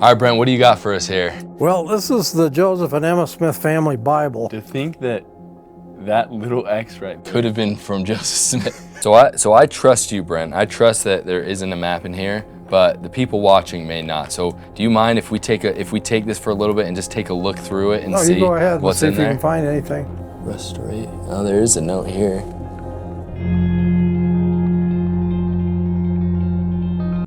All right, Brent, what do you got for us here? Well, this is the Joseph and Emma Smith family Bible. To think that little X right there Could have been from Joseph Smith. So I trust you, Brent. I trust that there isn't a map in here, but the people watching may not. So do you mind if we take this for a little bit and just take a look through it and see you go ahead what's and in see if there? you can find anything. Restorate. Oh, there is a note here.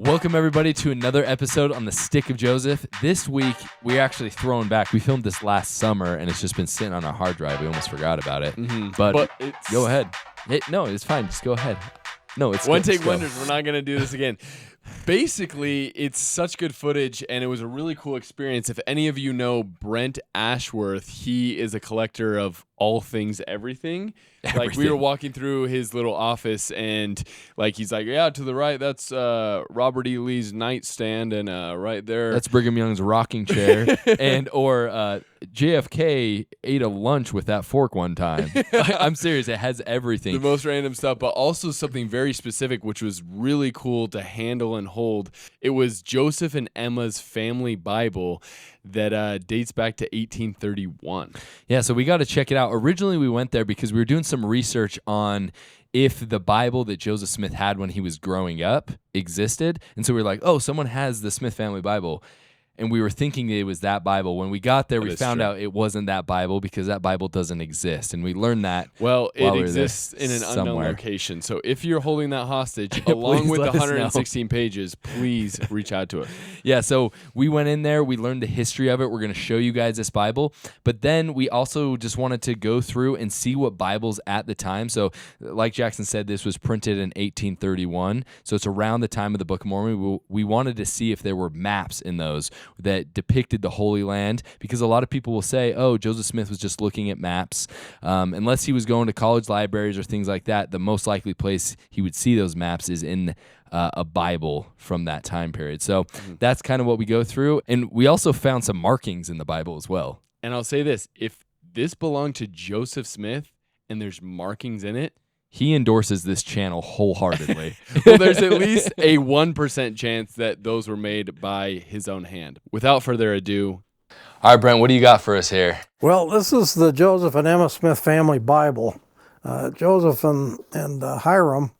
Welcome everybody to another episode on the Stick of Joseph. This week we're actually throwing back. We filmed this last summer and it's just been sitting on our hard drive. We almost forgot about it. But go ahead. No, it's fine. Just go ahead. No, it's one good. take wonders. We're not gonna do this again. Basically, it's such good footage, and it was a really cool experience. If any of you know Brent Ashworth, he is a collector of all things everything. Like, we were walking through his little office, and like he's like, yeah, to the right, that's Robert E. Lee's nightstand, and right there, That's Brigham Young's rocking chair. or JFK ate a lunch with that fork one time. I'm serious. It has everything. the most random stuff, but also something very specific, which was really cool to handle and hold. It was Joseph and Emma's family Bible that dates back to 1831. Yeah, so we got to check it out. Originally, we went there because we were doing some research on if the Bible that Joseph Smith had when he was growing up existed. And so we were like, oh, someone has the Smith family Bible. And we were thinking it was that Bible. When we got there, we found out it wasn't that Bible because that Bible doesn't exist. And we learned that. Well, while it we were there exists in an unknown somewhere. location. So if you're holding that hostage, along with the let us know. 116 pages, please reach out to us. Yeah, so we went in there, we learned the history of it. We're going to show you guys this Bible. But then we also just wanted to go through and see what Bibles at the time. So like Jackson said, this was printed in 1831. So it's around the time of the Book of Mormon. We wanted to see if there were maps in those that depicted the Holy Land, because a lot of people will say, oh, Joseph Smith was just looking at maps. Unless he was going to college libraries or things like that, the most likely place he would see those maps is in a Bible from that time period. So that's kind of what we go through. And we also found some markings in the Bible as well. And I'll say this, if this belonged to Joseph Smith and there's markings in it, He endorses this channel wholeheartedly. well, there's at least a 1% chance that those were made by his own hand. Without further ado, All right, Brent, what do you got for us here? Well, this is the Joseph and Emma Smith family Bible. Joseph and Hiram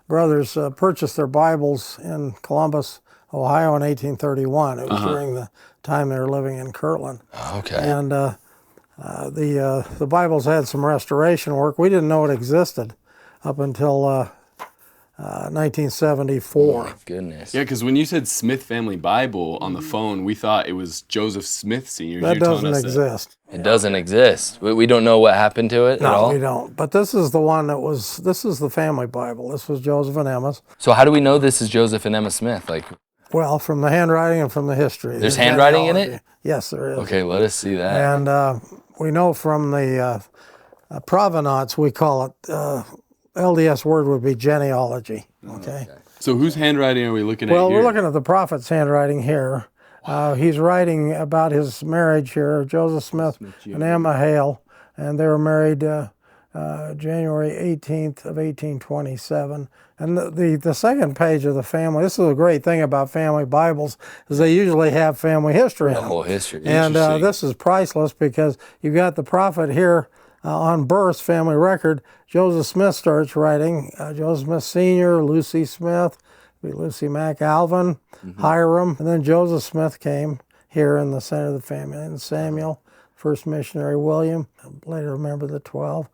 brothers purchased their Bibles in Columbus, Ohio in 1831. It was during the time they were living in Kirtland. Okay. And the Bibles had some restoration work. We didn't know it existed up until 1974. Oh, my goodness. yeah, because when you said Smith Family Bible on the phone, we thought it was Joseph Smith Sr. That You're telling doesn't us that. exist. It doesn't exist. We don't know what happened to it at No, all? we don't. But this is the one this is the family Bible. This was Joseph and Emma's. So how do we know this is Joseph and Emma Smith? Like, Well, from the handwriting and from the history. There's the handwriting in it? genealogy. Yes, there is. okay, let us see that. And we know from the provenance, we call it, LDS word would be genealogy. Okay. So whose handwriting are we looking Well, at here? we're looking at the prophet's handwriting here. He's writing about his marriage here, Joseph Smith and Emma Hale, and they were married January 18th of 1827. And the second page of the family, this is a great thing about family Bibles, is they usually have family history in The them. whole history. And Interesting. this is priceless because you've got the prophet here on birth, family record. Joseph Smith starts writing. Joseph Smith Sr., Lucy Smith, Lucy McAlvin, Hiram, and then Joseph Smith came here in the center of the family. And Samuel, first missionary, William, later a member of the 12,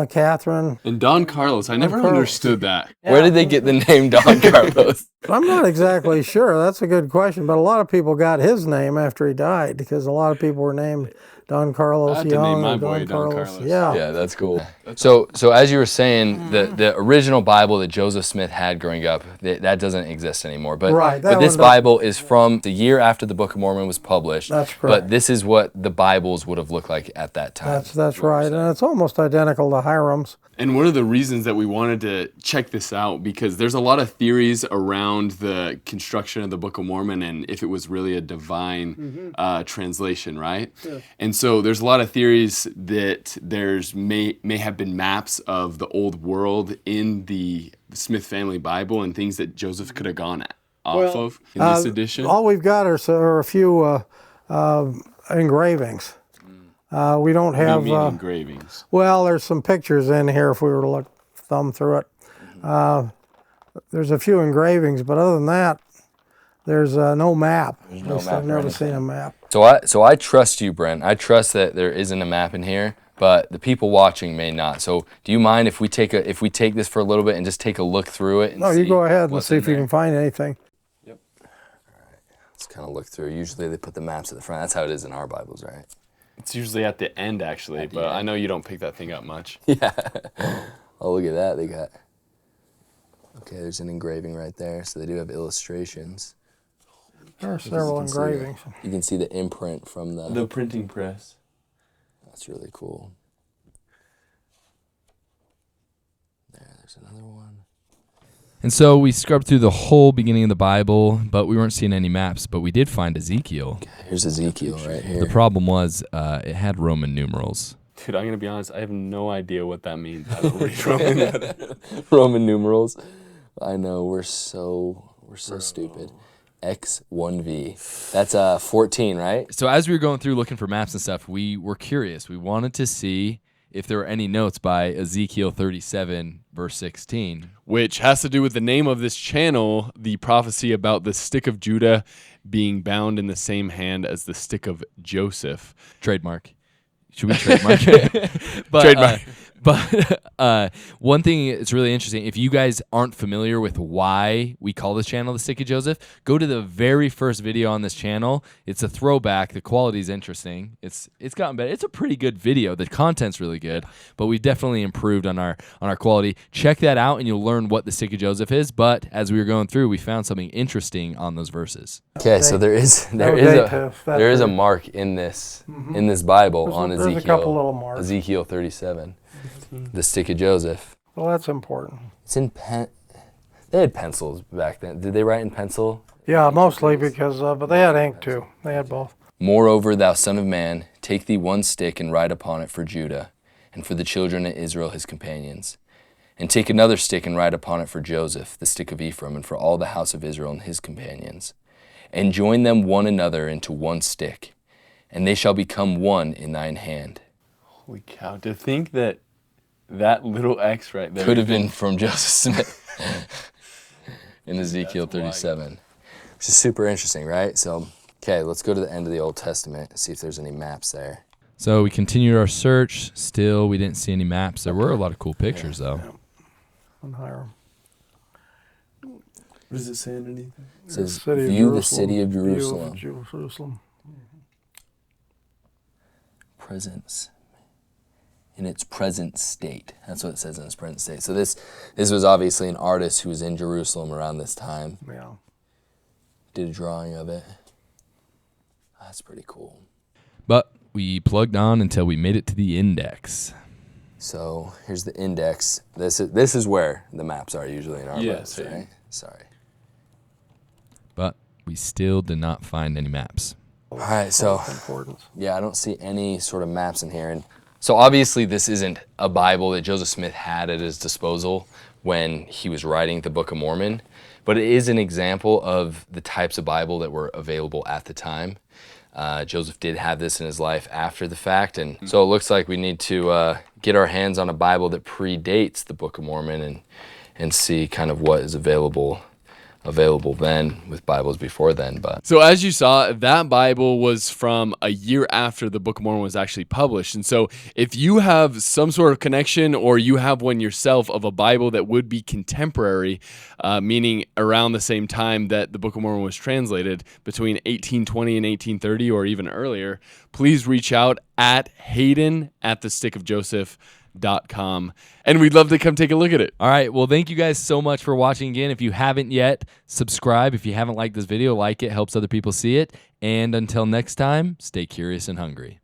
Catherine. And Don Carlos, I never Carlos. understood that. Where did they get the name Don Carlos? I'm not exactly sure. That's a good question. But a lot of people got his name after he died because a lot of people were named Don Carlos I had to Young name my or boy Don Carlos. Yeah. Yeah, that's cool. So as you were saying, the original Bible that Joseph Smith had growing up, that doesn't exist anymore. But, Right, that but this one doesn't. Bible is from the year after the Book of Mormon was published. That's But correct. this is what the Bibles would have looked like at that time. That's right. And it's almost identical to Hiram's. And one of the reasons that we wanted to check this out, because there's a lot of theories around the construction of the Book of Mormon and if it was really a divine translation, right? Yeah. And so there's a lot of theories that there's may have been maps of the old world in the Smith family Bible and things that Joseph could have gone off of in this edition? All we've got are a few engravings. We don't What do you have. mean engravings? Well, there's some pictures in here if we were to thumb through it. There's a few engravings, but other than that, there's no map. There's At no least map I've or never anything. seen a map. So I trust you, Brent. I trust that there isn't a map in here, but the people watching may not. So do you mind if we take this for a little bit and just take a look through it? And No, you go ahead and what's see in if you there? can find anything. Yep. All right. Let's kind of look through. Usually they put the maps at the front. That's how it is in our Bibles, right? It's usually at the end, actually, but I know you don't pick that thing up much. Yeah. Oh, look at that. They got. Okay, there's an engraving right there. So they do have illustrations. There are several engravings. You can see the imprint from the printing press. That's really cool. There's another one. And so we scrubbed through the whole beginning of the Bible, but we weren't seeing any maps. But we did find Ezekiel. Here's Ezekiel right here. The problem was it had Roman numerals. Dude, I'm going to be honest, I have no idea what that means. I don't read Roman letters. Roman numerals. I know, we're so stupid. X1V. That's 14, right? So as we were going through looking for maps and stuff, we were curious. We wanted to see if there were any notes by Ezekiel 37, verse 16. Which has to do with the name of this channel, the prophecy about the stick of Judah being bound in the same hand as the stick of Joseph. Trademark. Should we trademark? But, Trademark. But one thing that's really interesting, if you guys aren't familiar with why we call this channel The Stick of Joseph, go to the very first video on this channel. It's a throwback. The quality's interesting. It's gotten better. It's a pretty good video. The content's really good, but we've definitely improved on our quality. Check that out and you'll learn what The Stick of Joseph is. But as we were going through, we found something interesting on those verses. Okay, so there is a mark in this Bible on Ezekiel. There's a couple little marks. Ezekiel 37. The stick of Joseph. Well, that's important. It's in pen. They had pencils back then. Did they write in pencil? Yeah, mostly because, but they had ink too. They had both. Moreover, thou son of man, take thee one stick and write upon it for Judah, and for the children of Israel his companions. And take another stick and write upon it for Joseph, the stick of Ephraim, and for all the house of Israel and his companions. And join them one another into one stick, and they shall become one in thine hand. Holy cow, to think that little X right there Could have been from Joseph Smith in Ezekiel 37. Which is super interesting, right? So, okay, let's go to the end of the Old Testament and see if there's any maps there. So we continued our search. Still, we didn't see any maps. There were a lot of cool pictures, though. Yeah. On Hiram. What does it say underneath? It says, City of view the Jerusalem. city of View Jerusalem. of Jerusalem. Presence. In its present state. That's what it says in its present state. So this was obviously an artist who was in Jerusalem around this time. Yeah. Did a drawing of it. That's pretty cool. But we plugged on until we made it to the index. So here's the index. This is where the maps are usually in our books, same. right? Sorry. But we still did not find any maps. All right, so Importance. yeah, I don't see any sort of maps in here. And so obviously this isn't a Bible that Joseph Smith had at his disposal when he was writing the Book of Mormon, but it is an example of the types of Bible that were available at the time. Joseph did have this in his life after the fact, and so it looks like we need to get our hands on a Bible that predates the Book of Mormon and see kind of what is available then with Bibles before then. But So as you saw, that Bible was from a year after the Book of Mormon was actually published. And so if you have some sort of connection or you have one yourself of a Bible that would be contemporary, meaning around the same time that the Book of Mormon was translated, between 1820 and 1830 or even earlier, please reach out at Hayden at thestickofjoseph.com, and we'd love to come take a look at it. All right. Well, thank you guys so much for watching again. If you haven't yet, subscribe. If you haven't liked this video, like it. Helps other people see it. And until next time, stay curious and hungry.